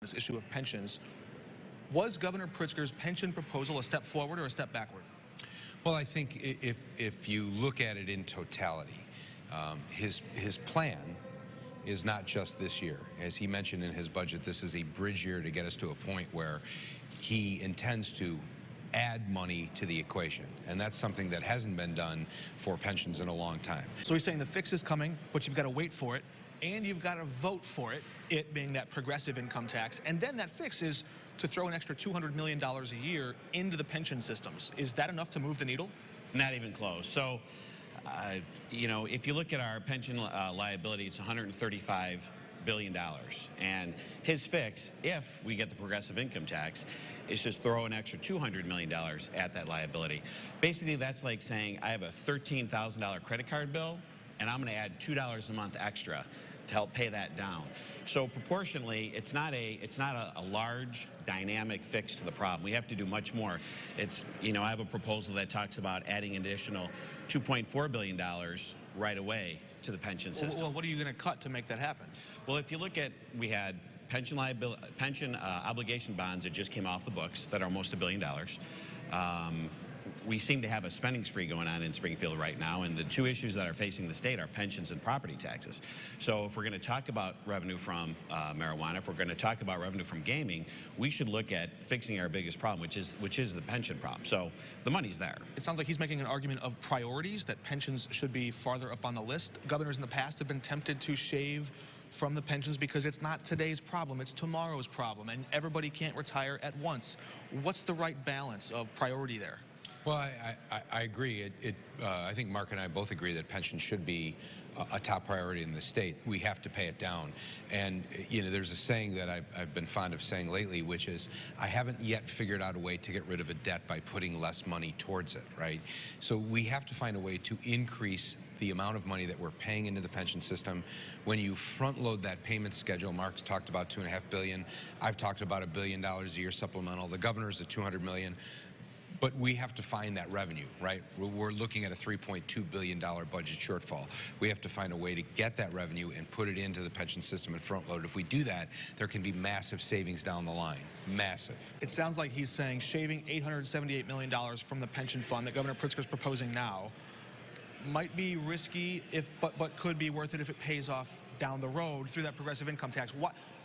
this issue of pensions. Was Governor Pritzker's pension proposal a step forward or a step backward? Well, I think if you look at it in totality, his plan is not just this year. As he mentioned in his budget, this is a bridge year to get us to a point where he intends to add money to the equation, and that's something that hasn't been done for pensions in a long time. So he's saying the fix is coming, but you've got to wait for it, and you've got to vote for it, it being that progressive income tax, and then that fix is to throw an extra $200 million a year into the pension systems. Is that enough to move the needle? Not even close. So, you know, if you look at our pension liability, it's $135 billion. And his fix, if we get the progressive income tax, is just throw an extra $200 million at that liability. Basically, that's like saying I have a $13,000 credit card bill, and I'm going to add $2 a month extra to help pay that down. So proportionally, it's not a large dynamic fix to the problem. We have to do much more. It's, you know, I have a proposal that talks about adding an additional $2.4 billion right away to the pension system. Well, what are you going to cut to make that happen? Well, if you look at, we had pension obligation bonds that just came off the books that are almost $1 billion. We seem to have a spending spree going on in Springfield right now, and the two issues that are facing the state are pensions and property taxes. So if we're going to talk about revenue from marijuana, if we're going to talk about revenue from gaming, we should look at fixing our biggest problem, which is the pension problem. So the money's there. It sounds like he's making an argument of priorities, that pensions should be farther up on the list. Governors in the past have been tempted to shave from the pensions because it's not today's problem, it's tomorrow's problem, and everybody can't retire at once. What's the right balance of priority there? Well, I agree. I think Mark and I both agree that pension should be a top priority in the state. We have to pay it down. And, you know, there's a saying that I've been fond of saying lately, which is, I haven't yet figured out a way to get rid of a debt by putting less money towards it, right? So we have to find a way to increase the amount of money that we're paying into the pension system. When you front load that payment schedule, Mark's talked about $2.5 billion. I've talked about $1 billion a year supplemental. The governor's at $200 million. But we have to find that revenue, right? We're looking at a $3.2 billion budget shortfall. We have to find a way to get that revenue and put it into the pension system and front load. If we do that, there can be massive savings down the line. Massive. It sounds like he's saying shaving $878 million from the pension fund that Governor Pritzker's proposing now might be risky, but could be worth it if it pays off down the road through that progressive income tax.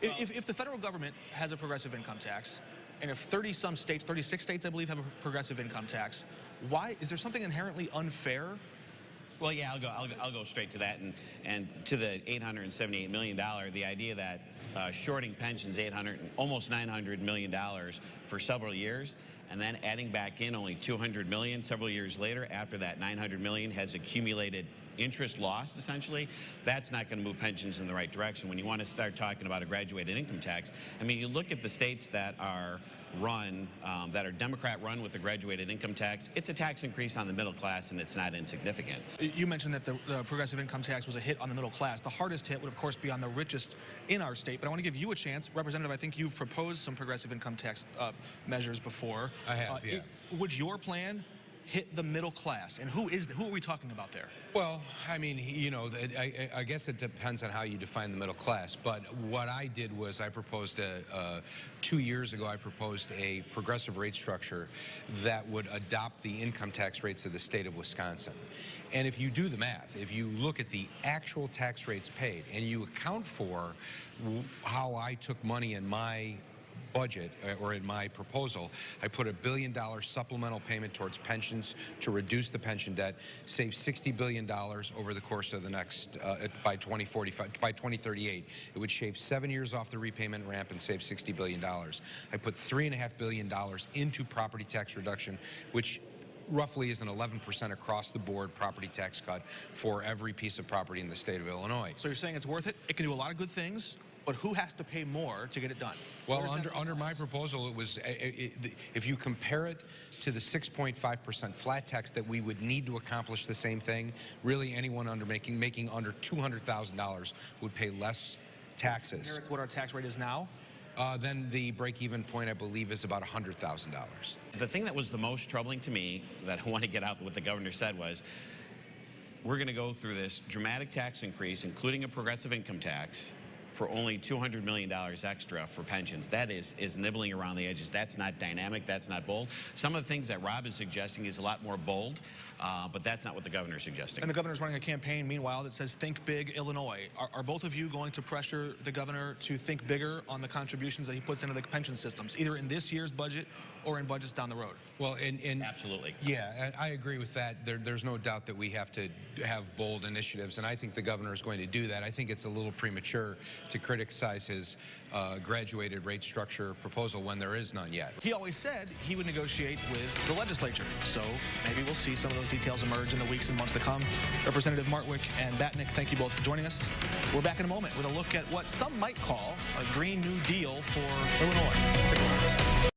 If the federal government has a progressive income tax, and if 30-some states, 36 states, I believe, have a progressive income tax, why is there something inherently unfair? Well, yeah, I'll go straight to that, and to the $878 million. The idea that shorting pensions almost $900 million for several years, and then adding back in only $200 million several years later, after that $900 million has accumulated interest lost, essentially, that's not going to move pensions in the right direction. When you want to start talking about a graduated income tax, I mean, you look at the states that are run, that are Democrat-run with the graduated income tax, it's a tax increase on the middle class, and it's not insignificant. You mentioned that the progressive income tax was a hit on the middle class. The hardest hit would, of course, be on the richest in our state, but I want to give you a chance. Representative, I think you've proposed some progressive income tax measures before. I have, yeah. Would your plan hit the middle class? And who are we talking about there? Well, I mean, you know, I guess it depends on how you define the middle class. But what I did was I proposed 2 years ago, I proposed a progressive rate structure that would adopt the income tax rates of the state of Wisconsin. And if you do the math, if you look at the actual tax rates paid and you account for how I took money in my budget, or in my proposal, I put $1 billion supplemental payment towards pensions to reduce the pension debt, save $60 billion over the course of the next, by 2038. It would shave 7 years off the repayment ramp and save $60 billion. I put $3.5 billion into property tax reduction, which roughly is an 11% across the board property tax cut for every piece of property in the state of Illinois. So you're saying it's worth it? It can do a lot of good things, but who has to pay more to get it done? Well, under my proposal, it was, if you compare it to the 6.5% flat tax that we would need to accomplish the same thing, really anyone making under $200,000 would pay less taxes. Compare it to what our tax rate is now? Then the break-even point, I believe, is about $100,000. The thing that was the most troubling to me, that I want to get out what the governor said, was we're going to go through this dramatic tax increase, including a progressive income tax, for only $200 million extra for pensions. That is nibbling around the edges. That's not dynamic. That's not bold. Some of the things that Rob is suggesting is a lot more bold, but that's not what the governor is suggesting. And the governor's running a campaign, meanwhile, that says, think big, Illinois. Are both of you going to pressure the governor to think bigger on the contributions that he puts into the pension systems, either in this year's budget or in budgets down the road? Well, absolutely. Yeah, I agree with that. There's no doubt that we have to have bold initiatives, and I think the governor is going to do that. I think it's a little premature to criticize his graduated rate structure proposal when there is none yet. He always said he would negotiate with the legislature, so maybe we'll see some of those details emerge in the weeks and months to come. Representative Martwick and Batinick, thank you both for joining us. We're back in a moment with a look at what some might call a Green New Deal for Illinois.